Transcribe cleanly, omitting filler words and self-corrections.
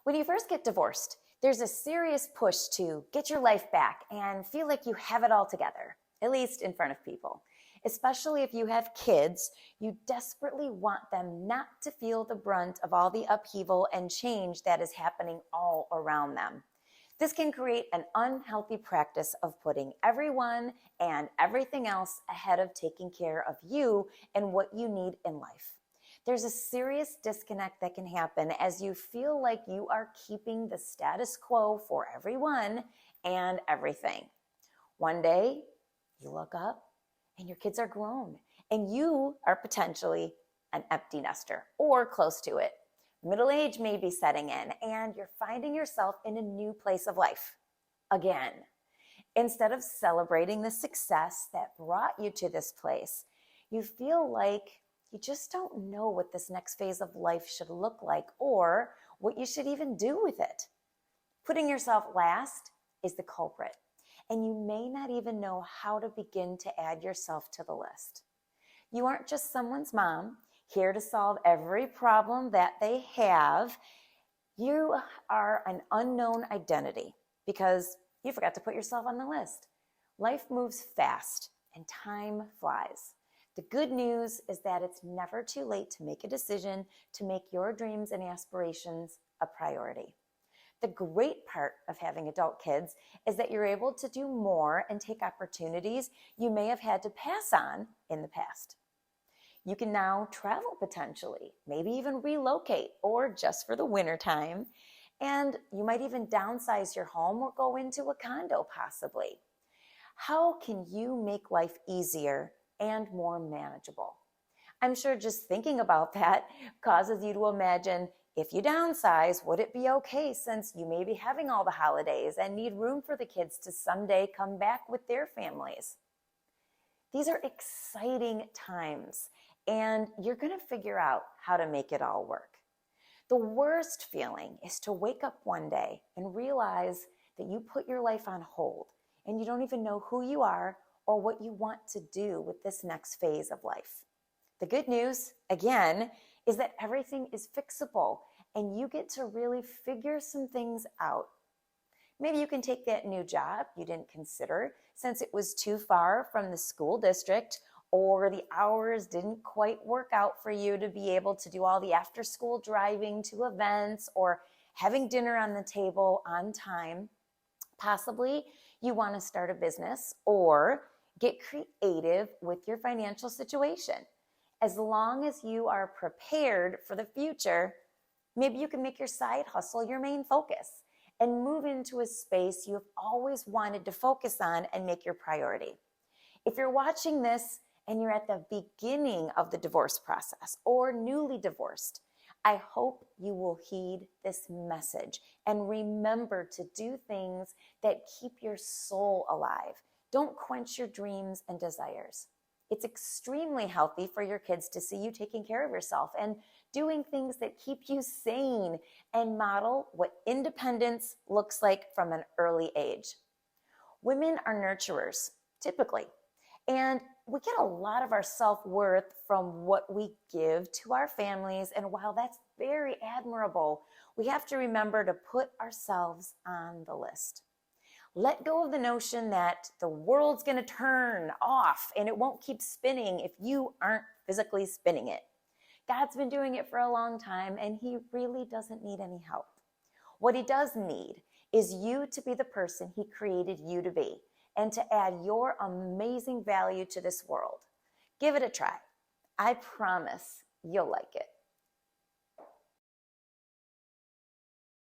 When you first get divorced, there's a serious push to get your life back and feel like you have it all together, at least in front of people. Especially if you have kids, you desperately want them not to feel the brunt of all the upheaval and change that is happening all around them. This can create an unhealthy practice of putting everyone and everything else ahead of taking care of you and what you need in life. There's a serious disconnect that can happen as you feel like you are keeping the status quo for everyone and everything. One day, you look up and your kids are grown and you are potentially an empty nester or close to it. Middle age may be setting in and you're finding yourself in a new place of life again. Instead of celebrating the success that brought you to this place, you feel like you just don't know what this next phase of life should look like or what you should even do with it. Putting yourself last is the culprit, and you may not even know how to begin to add yourself to the list. You aren't just someone's mom, here to solve every problem that they have. You are an unknown identity because you forgot to put yourself on the list. Life moves fast and time flies. The good news is that it's never too late to make a decision to make your dreams and aspirations a priority. The great part of having adult kids is that you're able to do more and take opportunities you may have had to pass on in the past. You can now travel potentially, maybe even relocate or just for the winter time. And you might even downsize your home or go into a condo possibly. How can you make life easier and more manageable? I'm sure just thinking about that causes you to imagine, if you downsize, would it be okay since you may be having all the holidays and need room for the kids to someday come back with their families? These are exciting times, and you're going to figure out how to make it all work. The worst feeling is to wake up one day and realize that you put your life on hold and you don't even know who you are or what you want to do with this next phase of life. The good news, again, is that everything is fixable and you get to really figure some things out. Maybe you can take that new job you didn't consider since it was too far from the school district, or the hours didn't quite work out for you to be able to do all the after-school driving to events or having dinner on the table on time. Possibly you want to start a business or get creative with your financial situation. As long as you are prepared for the future, maybe you can make your side hustle your main focus and move into a space you have always wanted to focus on and make your priority. If you're watching this and you're at the beginning of the divorce process or newly divorced, I hope you will heed this message and remember to do things that keep your soul alive. Don't quench your dreams and desires. It's extremely healthy for your kids to see you taking care of yourself and doing things that keep you sane and model what independence looks like from an early age. Women are nurturers, typically, and we get a lot of our self-worth from what we give to our families. And while that's very admirable, we have to remember to put ourselves on the list. Let go of the notion that the world's going to turn off and it won't keep spinning if you aren't physically spinning it. God's been doing it for a long time and he really doesn't need any help. What he does need is you to be the person he created you to be and to add your amazing value to this world. Give it a try. I promise you'll like it.